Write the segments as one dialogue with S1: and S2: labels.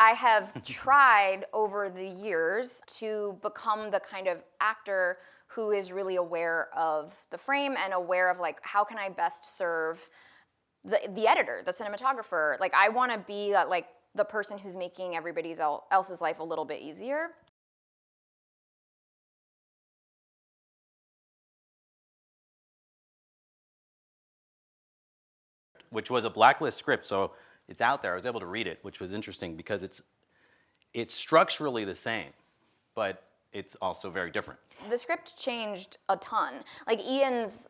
S1: I have tried over the years to become the kind of actor who is really aware of the frame and aware of like, how can I best serve the editor, the cinematographer. Like, I want to be like the person who's making everybody else's life a little bit easier.
S2: Which was a blacklist script, so it's out there. I was able to read it, which was interesting because it's structurally the same, but it's also very different.
S1: The script changed a ton. Like, Ian's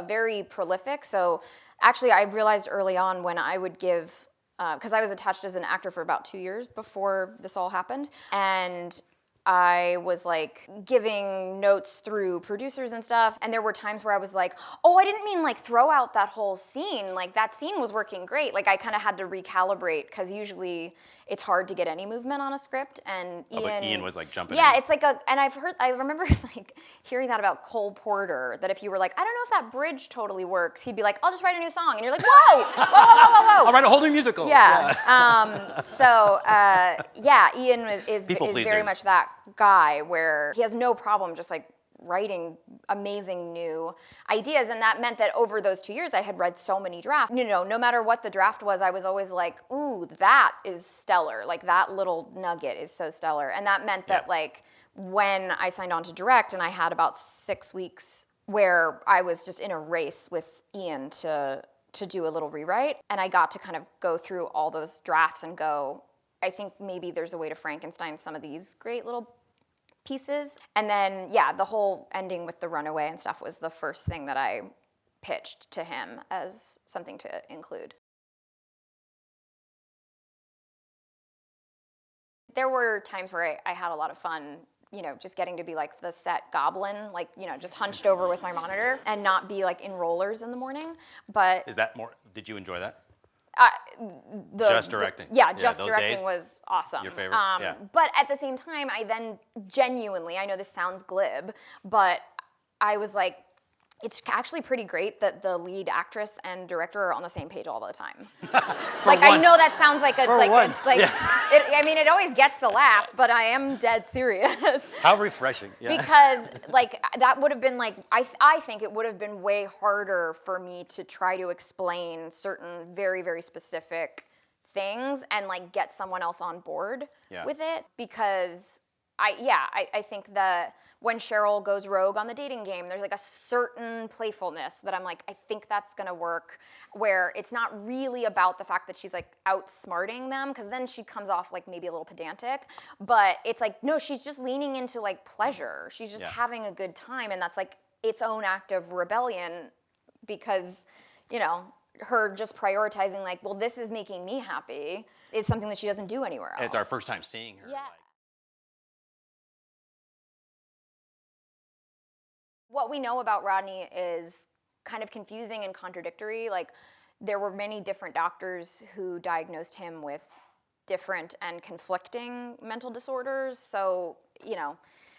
S1: very prolific, so actually I realized early on when I would give, because I was attached as an actor for about 2 years before this all happened, and I was like giving notes through producers and stuff, and there were times where I was like, oh, I didn't mean like throw out that whole scene, like that scene was working great. Like, I kind of had to recalibrate, because usually it's hard to get any movement on a script, and
S2: Ian was like jumping
S1: yeah,
S2: in.
S1: it's like and I remember like hearing that about Cole Porter, that if you were like, I don't know if that bridge totally works, he'd be like, I'll just write a new song, and you're like, whoa, whoa, whoa, whoa, whoa, whoa.
S2: I'll write a whole new musical.
S1: Yeah. Yeah, Ian is very much that guy where he has no problem just like writing amazing new ideas, and that meant that over those 2 years I had read so many drafts. You know, no matter what the draft was, I was always like, ooh, that is stellar. Like, that little nugget is so stellar. And that meant that like when I signed on to direct, and I had about 6 weeks where I was just in a race with Ian to do a little rewrite, and I got to kind of go through all those drafts and go, I think maybe there's a way to Frankenstein some of these great little pieces. And then, yeah, the whole ending with the runaway and stuff was the first thing that I pitched to him as something to include. There were times where I had a lot of fun, you know, just getting to be like the set goblin, like, you know, just hunched over with my monitor and not be like in rollers in the morning. But
S2: Is that more, did you enjoy that?
S1: Just
S2: directing.
S1: Just directing
S2: days?
S1: Was awesome.
S2: Your favorite? Yeah.
S1: But at the same time, I then genuinely, I know this sounds glib, but I was like, it's actually pretty great that the lead actress and director are on the same page all the time. Like, I know that sounds like it always gets a laugh, but I am dead serious.
S3: How refreshing. Yeah.
S1: Because like that would have been like, I think it would have been way harder for me to try to explain certain very, very specific things and like get someone else on board with it, because I think that when Cheryl goes rogue on the dating game, there's like a certain playfulness that I'm like, I think that's gonna work, where it's not really about the fact that she's like outsmarting them, because then she comes off like maybe a little pedantic, but it's like, no, she's just leaning into like pleasure. She's just having a good time, and that's like its own act of rebellion, because, you know, her just prioritizing like, well, this is making me happy is something that she doesn't do anywhere else.
S2: It's our first time seeing her.
S1: Yeah. What we know about Rodney is kind of confusing and contradictory. Like, there were many different doctors who diagnosed him with different and conflicting mental disorders. So, you know,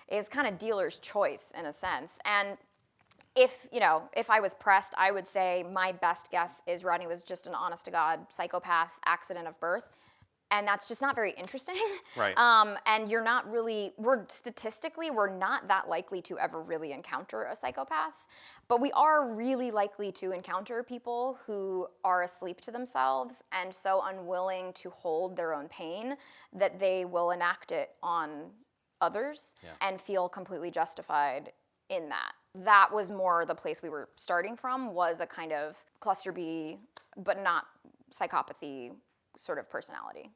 S1: it's kind of dealer's choice in a sense. And if I was pressed, I would say my best guess is Rodney was just an honest-to-God psychopath accident of birth. And that's just not very interesting.
S2: Right.
S1: And we're not that likely to ever really encounter a psychopath, but we are really likely to encounter people who are asleep to themselves and so unwilling to hold their own pain that they will enact it on others and feel completely justified in that. That was more the place we were starting from, was a kind of cluster B, but not psychopathy sort of personality.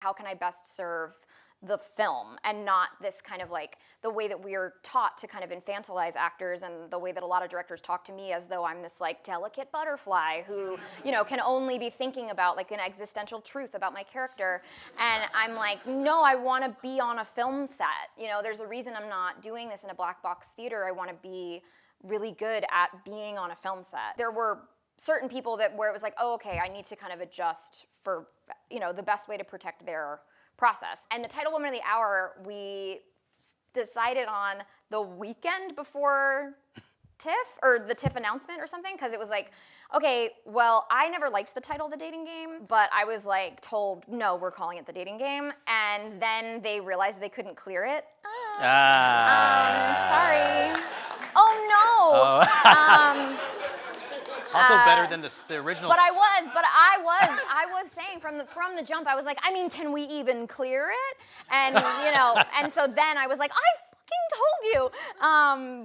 S1: How can I best serve the film, and not this kind of like the way that we're taught to kind of infantilize actors, and the way that a lot of directors talk to me as though I'm this like delicate butterfly who, you know, can only be thinking about like an existential truth about my character. And I'm like, no, I want to be on a film set. You know, there's a reason I'm not doing this in a black box theater. I want to be really good at being on a film set. There were certain people where it was like, oh, okay, I need to kind of adjust for, you know, the best way to protect their process. And the title Woman of the Hour, we decided on the weekend before TIFF or the TIFF announcement or something, because it was like, okay, well, I never liked the title The Dating Game, but I was like told, no, we're calling it The Dating Game, and then they realized they couldn't clear it. Sorry. Oh no.
S2: Also better than the original.
S1: But I was saying from the jump, I was like, I mean, can we even clear it? And and so then I was like, I fucking told you.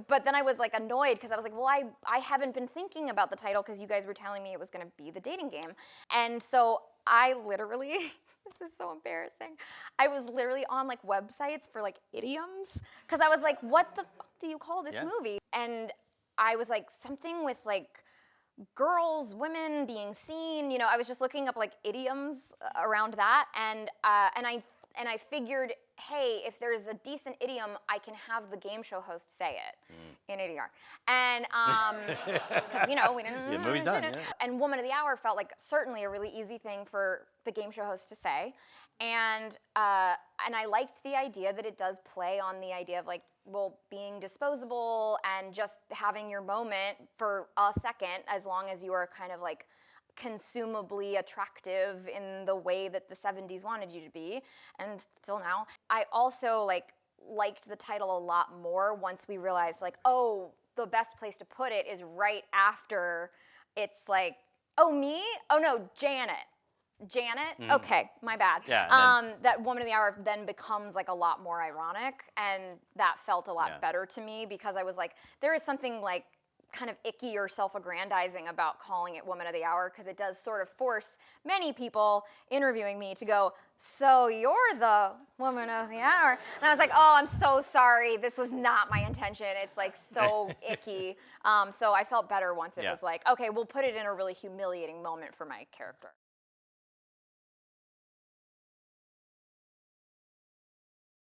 S1: But then I was like annoyed because I was like, well, I haven't been thinking about the title because you guys were telling me it was going to be The Dating Game. And so I literally, this is so embarrassing. I was literally on like websites for like idioms because I was like, what the fuck do you call this movie? And I was like, something with like girls, women being seen. I was just looking up like idioms around that, and I figured, hey, if there's a decent idiom, I can have the game show host say it in ADR. And because we didn't.
S3: Yeah, movie's done. Yeah.
S1: And Woman of the Hour felt like certainly a really easy thing for the game show host to say, and I liked the idea that it does play on the idea of like, well, being disposable and just having your moment for a second, as long as you are kind of like consumably attractive in the way that the 70s wanted you to be, and still now. I also liked the title a lot more once we realized like, oh, the best place to put it is right after it's like, oh, me? Oh no, Janet. Okay, my bad.
S2: Yeah,
S1: that Woman of the Hour then becomes like a lot more ironic, and that felt a lot better to me because I was like, there is something like kind of icky or self-aggrandizing about calling it Woman of the Hour, because it does sort of force many people interviewing me to go, so you're the Woman of the Hour. And I was like, oh, I'm so sorry. This was not my intention. It's like so icky. So I felt better once it was like, okay, we'll put it in a really humiliating moment for my character.